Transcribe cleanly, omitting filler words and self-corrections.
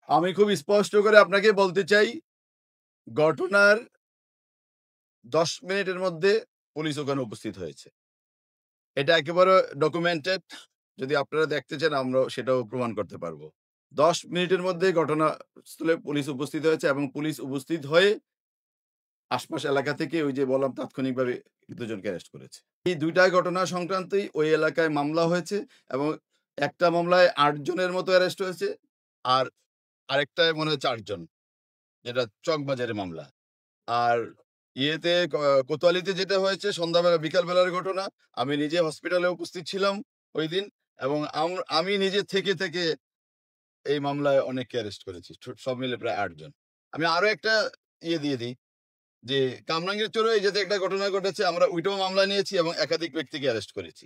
আমি খুব স্পষ্ট করে আপনাকে বলতে চাই, ঘটনার ১০ মিনিটের মধ্যে পুলিশ ওখানে উপস্থিত হয়েছে। এটা একেবারে ডকুমেন্টেড। যদি আপনারা দেখতে চান আমরাও সেটাও প্রমাণ করতে পারব। ১০ মিনিটের মধ্যে ঘটনাস্থলে পুলিশ উপস্থিত হয়েছে এবং পুলিশ উপস্থিত হয়ে আশপাশ এলাকা থেকে ওই যে বললাম তাৎক্ষণিকভাবে ২ জনকে অ্যারেস্ট করেছে। এই ২ টা ঘটনা সংক্রান্তই ওই এলাকায় মামলা হয়েছে এবং একটা মামলায় ৮ জনের মতো অ্যারেস্ট হয়েছে। আর আরেকটায় মনে হয় ৪ জন। যেটা চকবাজারের মামলা। আর ইয়েতে কোতোয়ালিতে যেটা হয়েছে সন্ধ্যাবেলা বিকাল বেলার ঘটনা। আমি নিজে হসপিটালে উপস্থিত ছিলাম ঐদিন এবং আমি নিজে থেকে এই মামলায় অনেককে অ্যারেস্ট করেছি। সব মিলে প্রায় ৮ জন। আমি আরো একটা ইয়ে দিয়ে দিই যে কামরাঙ্গীর চরে এই যে একটা ঘটনা ঘটেছে আমরা ওইটাও মামলা নিয়েছি এবং একাধিক ব্যক্তিকে অ্যারেস্ট করেছি।